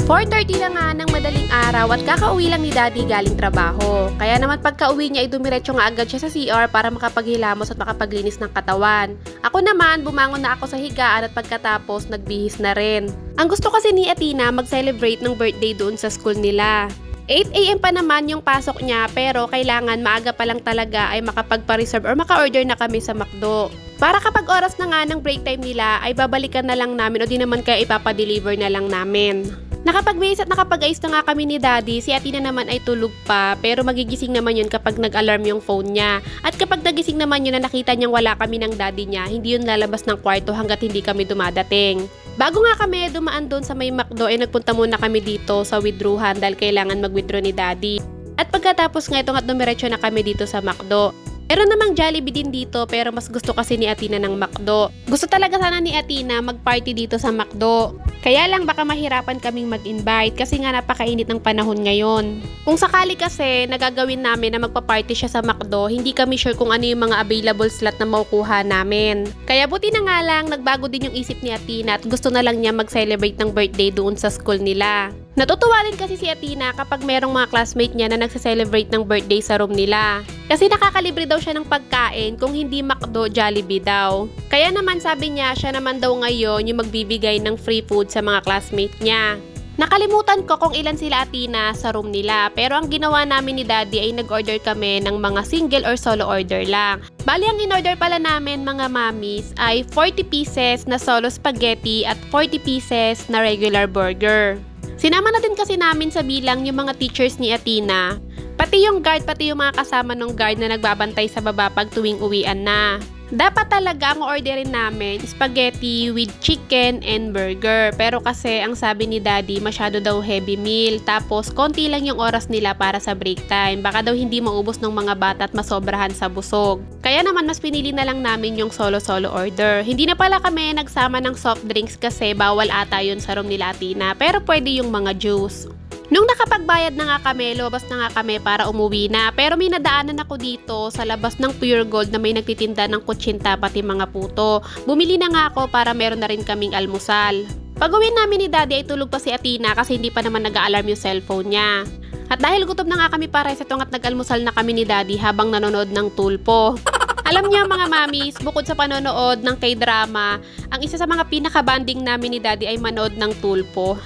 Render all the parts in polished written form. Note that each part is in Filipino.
4:30 na nga ng madaling araw at kakauwi lang ni Daddy galing trabaho. Kaya naman pagka-uwi niya ay dumiretso nga agad siya sa CR para makapaghilamos at makapaglinis ng katawan. Ako naman, bumangon na ako sa higaan at pagkatapos nagbihis na rin. Ang gusto kasi ni Athena mag-celebrate ng birthday doon sa school nila. 8 AM pa naman yung pasok niya pero kailangan maaga pa lang talaga ay makapagpa-reserve or maka-order na kami sa McDo. Para kapag oras na nga ng break time nila ay babalikan na lang namin o di naman kaya ipapadeliver na lang namin. Nakapag-base at nakapag-ayos na nga kami ni Daddy, si Athena naman ay tulog pa pero magigising naman yun kapag nag-alarm yung phone niya. At kapag nagising naman yun na nakita niyang wala kami ng daddy niya, hindi yun lalabas ng kwarto hanggat hindi kami dumadating. Bago nga kami dumaan doon sa may McDo ay nagpunta muna kami dito sa withdrawhan dahil kailangan mag-withdraw ni Daddy. At pagkatapos nga ito nga dumiretso na kami dito sa McDo. Meron namang Jollibee din dito pero mas gusto kasi ni Athena ng McDo. Gusto talaga sana ni Athena mag-party dito sa McDo. Kaya lang baka mahirapan kaming mag-invite kasi nga napakainit ng panahon ngayon. Kung sakali kasi nagagawin namin na magpa-party siya sa McDo, hindi kami sure kung ano yung mga available slot na makukuha namin. Kaya buti na nga lang nagbago din yung isip ni Athena at gusto na lang niya mag-celebrate ng birthday doon sa school nila. Natutuwa rin kasi si Athena kapag merong mga classmate niya na nagse-celebrate ng birthday sa room nila. Kasi nakakalibre daw siya ng pagkain kung hindi McDo, Jollibee daw. Kaya naman sabi niya, siya naman daw ngayon yung magbibigay ng free food sa mga classmate niya. Nakalimutan ko kung ilan sila Athena sa room nila pero ang ginawa namin ni Daddy ay nag-order kami ng mga single or solo order lang. Bali ang in-order pala namin mga mamis ay 40 pieces na solo spaghetti at 40 pieces na regular burger. Sinama na din kasi namin sa bilang yung mga teachers ni Athena, pati yung guard, pati yung mga kasama ng guard na nagbabantay sa baba pag tuwing uwian na. Dapat talaga ang orderin namin spaghetti with chicken and burger. Pero kasi ang sabi ni Daddy masyado daw heavy meal. Tapos konti lang yung oras nila para sa break time. Baka daw hindi maubos ng mga bata at masobrahan sa busog. Kaya naman mas pinili na lang namin yung solo-solo order. Hindi na pala kami nagsama ng soft drinks kasi bawal ata yun sa room nila Athena. Pero pwede yung mga juice. Nung nakapagbayad na nga kami, lumabas na nga kami para umuwi na. Pero may nadaanan ako dito sa labas ng Pure Gold na may nagtitinda ng kutsinta pati mga puto. Bumili na nga ako para meron na rin kaming almusal. Pag-uwi namin ni Daddy ay tulog pa si Athena kasi hindi pa naman nag-a-alarm yung cellphone niya. At dahil gutom na nga kami para sa at nag-almusal na kami ni Daddy habang nanonood ng Tulpo. Alam niyo mga mamis, bukod sa panonood ng K-drama, ang isa sa mga pinaka-banding namin ni Daddy ay manood ng Tulpo.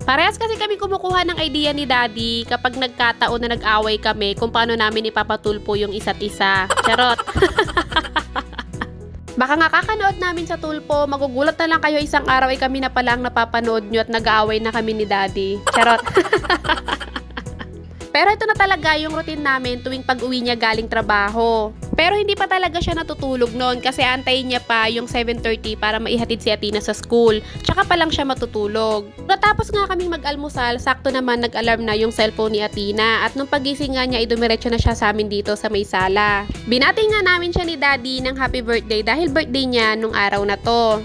Parehas kasi kami kumukuha ng idea ni Daddy kapag nagkataon na nag-away kami kung paano namin ipapatulpo yung isa't isa. Charot! Baka nga kakanood namin sa Tulpo, magugulat na lang kayo isang araw ay kami na palang napapanood nyo at nag-aaway na kami ni Daddy. Charot! Pero ito na talaga yung routine namin tuwing pag-uwi niya galing trabaho. Pero hindi pa talaga siya natutulog noon kasi antayin niya pa yung 7:30 para maihatid si Athena sa school. Tsaka pa lang siya matutulog. Natapos nga kaming mag-almusal, sakto naman nag-alarm na yung cellphone ni Athena at nung pagising nga niya ay dumiretso na siya sa amin dito sa may sala. Binati nga namin siya ni Daddy ng happy birthday dahil birthday niya nung araw na to.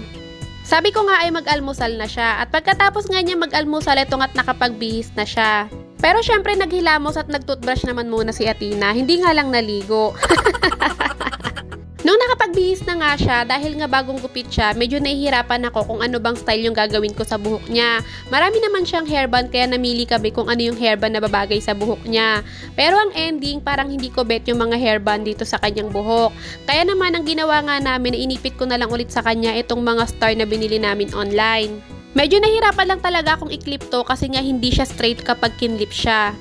Sabi ko nga ay mag-almusal na siya at pagkatapos nga niya mag-almusal ito nga't nakapagbihis na siya. Pero syempre naghilamos at nag-toothbrush naman muna si Athena, hindi nga lang naligo. Nung nakapagbihis na nga siya, dahil nga bagong gupit siya, medyo nahihirapan ako kung ano bang style yung gagawin ko sa buhok niya. Marami naman siyang hairband kaya namili kami kung ano yung hairband na babagay sa buhok niya. Pero ang ending, parang hindi ko bet yung mga hairband dito sa kanyang buhok. Kaya naman ang ginawa nga namin, inipit ko na lang ulit sa kanya itong mga star na binili namin online. Medyo nahirapan lang talaga akong i-clip to kasi nga hindi siya straight kapag kinlip siya.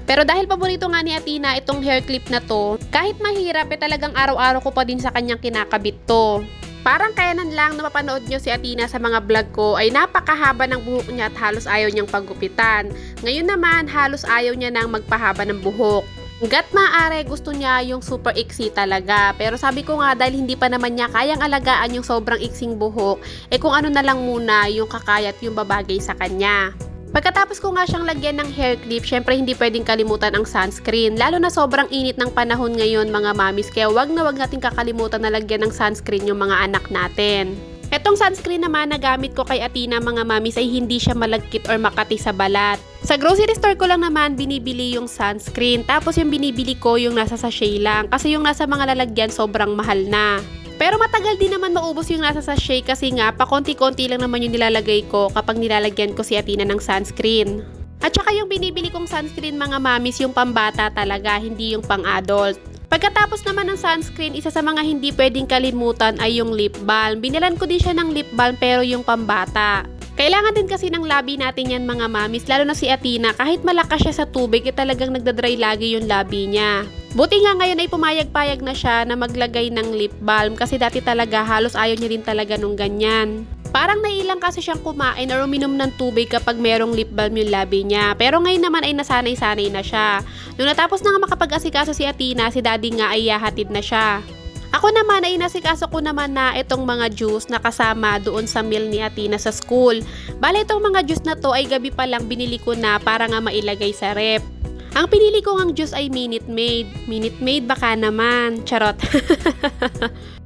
Pero dahil paborito nga ni Athena itong hair clip na to, kahit mahirap talagang araw-araw ko pa din sa kanyang kinakabit to. Parang kailan lang na mapanood nyo si Athena sa mga vlog ko ay napakahaba ng buhok niya at halos ayaw niyang paggupitan. Ngayon naman halos ayaw niya nang magpahaba ng buhok. Hanggat maaari gusto niya yung super iksi talaga. Pero sabi ko nga dahil hindi pa naman niya kayang alagaan yung sobrang iksing buhok, kung ano na lang muna yung kakayat yung babagay sa kanya. Pagkatapos ko nga siyang lagyan ng hair clip, syempre hindi pwedeng kalimutan ang sunscreen. Lalo na sobrang init ng panahon ngayon mga mamis, kaya wag na wag natin kakalimutan na lagyan ng sunscreen yung mga anak natin. Etong sunscreen naman na gamit ko kay Athena mga mamis ay hindi siya malagkit or makati sa balat. Sa grocery store ko lang naman binibili yung sunscreen. Tapos yung binibili ko yung nasa sachet lang. Kasi yung nasa mga lalagyan sobrang mahal na. Pero matagal din naman maubos yung nasa sachet kasi nga pakonti-konti lang naman yung nilalagay ko kapag nilalagyan ko si Athena ng sunscreen. At saka yung binibili kong sunscreen mga mamis yung pambata talaga, hindi yung pang-adult. Pagkatapos naman ng sunscreen, isa sa mga hindi pwedeng kalimutan ay yung lip balm. Binilan ko din siya ng lip balm pero yung pambata. Kailangan din kasi ng labi natin yan mga mamis, lalo na si Athena, kahit malakas siya sa tubig, talagang nagdadry lagi yung labi niya. Buti nga ngayon ay pumayag-payag na siya na maglagay ng lip balm kasi dati talaga halos ayaw niya din talaga nung ganyan. Parang nailang kasi siyang kumain or uminom ng tubig kapag merong lip balm yung labi niya. Pero ngayon naman ay nasanay-sanay na siya. Nung natapos na nga makapag-asikaso si Athena, si daddy nga ay yahatid na siya. Ako naman ay nasikaso ko naman na itong mga juice na kasama doon sa meal ni Athena sa school. Bale itong mga juice na to ay gabi pa lang binili ko na para nga mailagay sa rep. Ang pinili ko ngang juice ay Minute Maid. Minute Maid baka naman. Charot.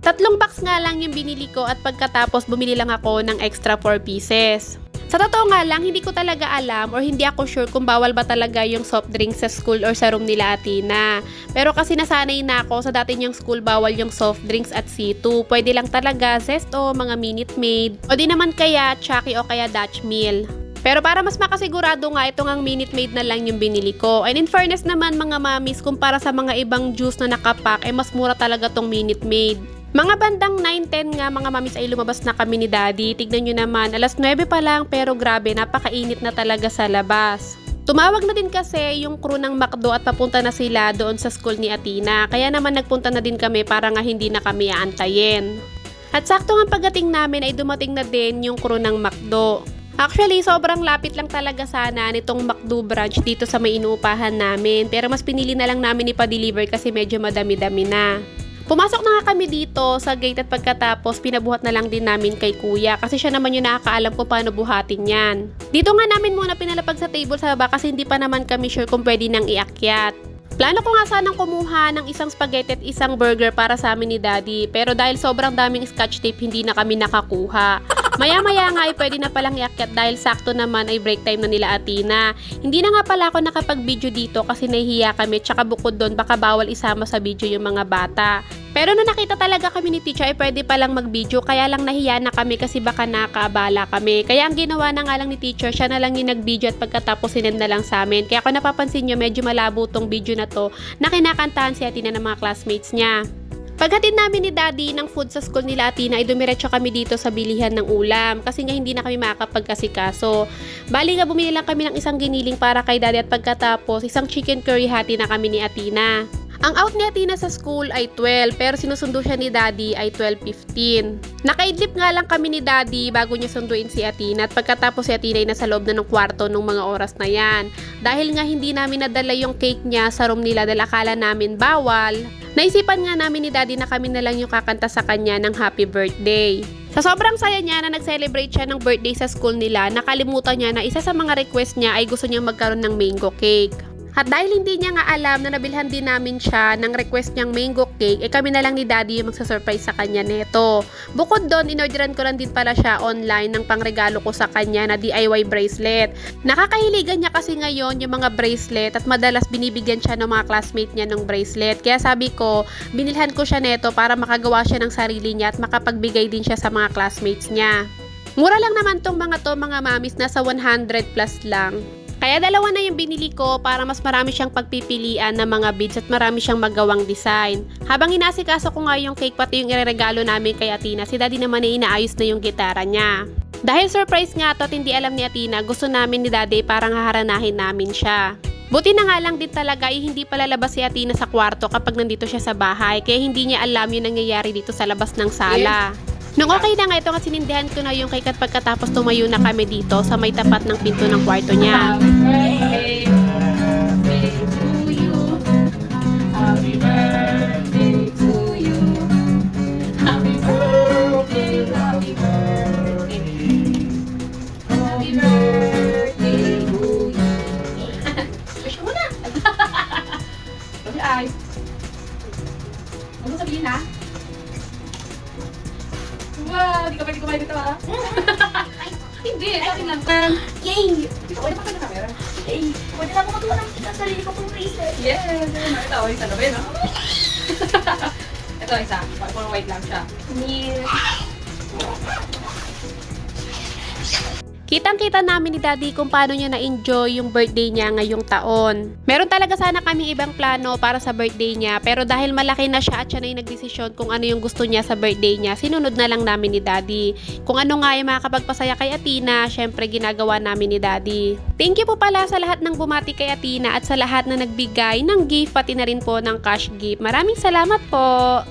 3 box nga lang yung binili ko at pagkatapos bumili lang ako ng extra 4 pieces. Sa totoo nga lang, hindi ko talaga alam or hindi ako sure kung bawal ba talaga yung soft drinks sa school or sa room nila Athena. Pero kasi nasanay na ako sa dati niyang school bawal yung soft drinks at C2. Pwede lang talaga Zesto, mga Minute Maid, o di naman kaya Chucky o kaya Dutch Mill. Pero para mas makasigurado nga, ito ngang Minute Maid na lang yung binili ko. And in fairness naman mga mamis, kumpara sa mga ibang juice na nakapack, mas mura talaga tong Minute Maid. Mga bandang 9-10 nga mga mamis ay lumabas na kami ni daddy. Tignan nyo naman, alas 9 pa lang pero grabe, napakainit na talaga sa labas. Tumawag na din kasi yung crew ng McDo at papunta na sila doon sa school ni Athena. Kaya naman nagpunta na din kami para nga hindi na kami aantayin. At sakto nga pagdating namin ay dumating na din yung crew ng McDo. Actually, sobrang lapit lang talaga sana nitong McDo branch dito sa may inuupahan namin. Pero mas pinili na lang namin ipa-deliver kasi medyo madami-dami na. Pumasok na nga kami dito sa gate at pagkatapos pinabuhat na lang din namin kay kuya kasi siya naman yung nakakaalam kung paano buhatin yan. Dito nga namin muna pinalapag sa table sa baba kasi hindi pa naman kami sure kung pwede nang iakyat. Plano ko nga sanang kumuha ng isang spaghetti at isang burger para sa amin ni daddy pero dahil sobrang daming scotch tape hindi na kami nakakuha. Maya-maya nga ay pwede na palang iakyat dahil sakto naman ay break time na nila Athena. Hindi na nga pala ako nakapag-video dito kasi nahihiya kami tsaka bukod doon baka bawal isama sa video yung mga bata. Pero nung nakita talaga kami ni teacher ay pwede palang mag-video kaya lang nahiya na kami kasi baka nakaabala kami. Kaya ang ginawa na nga lang ni teacher, siya na lang yung nag-video at pagkatapos sinend na lang sa amin. Kaya kung napapansin nyo medyo malabo tong video na to na kinakantahan si Athena ng mga classmates niya. Paghatid namin ni daddy ng food sa school nila Athena ay dumiretso kami dito sa bilihan ng ulam kasi nga hindi na kami makakapagkasikaso. Bali nga bumili lang kami ng isang giniling para kay daddy at pagkatapos isang chicken curry hati na kami ni Athena. Ang out ni Athena sa school ay 12 pero sinusundo siya ni daddy ay 12:15. Nakaidlip nga lang kami ni daddy bago niya sunduin si Athena at pagkatapos si Athena ay nasa loob na ng kwarto nung mga oras na yan. Dahil nga hindi namin nadala yung cake niya sa room nila dahil akala namin bawal, naisipan nga namin ni daddy na kami na lang yung kakanta sa kanya ng happy birthday. Sa sobrang saya niya na nag-celebrate siya ng birthday sa school nila, nakalimutan niya na isa sa mga request niya ay gusto niya magkaroon ng mango cake. At dahil hindi niya nga alam na nabilhan din namin siya ng request niyang mango cake, kami na lang ni daddy yung magsasurprise sa kanya neto. Bukod doon, inorderan ko lang din pala siya online ng pangregalo ko sa kanya na DIY bracelet. Nakakahiligan niya kasi ngayon yung mga bracelet at madalas binibigyan siya ng mga classmate niya ng bracelet. Kaya sabi ko, binilhan ko siya neto para makagawa siya ng sarili niya at makapagbigay din siya sa mga classmates niya. Mura lang naman tong mga mamis, nasa 100 plus lang. Kaya dalawa na yung binili ko para mas marami siyang pagpipilian ng mga beads at marami siyang magawang design. Habang inasikaso ko nga yung cake pati yung ireregalo namin kay Athena, si daddy naman ay inaayos na yung gitara niya. Dahil surprise nga to at hindi alam ni Athena, gusto namin ni daddy parang haharanahin namin siya. Buti na nga lang din talaga ay hindi palalabas si Athena sa kwarto kapag nandito siya sa bahay kaya hindi niya alam yung nangyayari dito sa labas ng sala. Nung okay na nga ito nga sinindihan ko na yung cake at pagkatapos tumayo na kami dito sa may tapat ng pinto ng kwarto niya. Happy birthday to you. Happy birthday to you. Happy birthday, happy birthday. Happy birthday to you. Wish mo na. Ay. Ano mo sabihin na? Wow, di ka pwede kumain dito ha? Ay, hindi, akin lang. Yay! Pwede pa ka na camera? Yay! Pwede na ako matuwa ng sarili ko pong bracelet. Yes! Nakita ko yung salamin, no? Ito isa. Puro white lang siya. Kitang-kita namin ni Daddy kung paano niya na-enjoy yung birthday niya ngayong taon. Meron talaga sana kami ibang plano para sa birthday niya, pero dahil malaki na siya at siya na yung nagdesisyon kung ano yung gusto niya sa birthday niya, sinunod na lang namin ni Daddy. Kung ano nga yung makakapagpasaya kay Athena, syempre ginagawa namin ni Daddy. Thank you po pala sa lahat ng bumati kay Athena at sa lahat na nagbigay ng gift, pati na rin po ng cash gift. Maraming salamat po!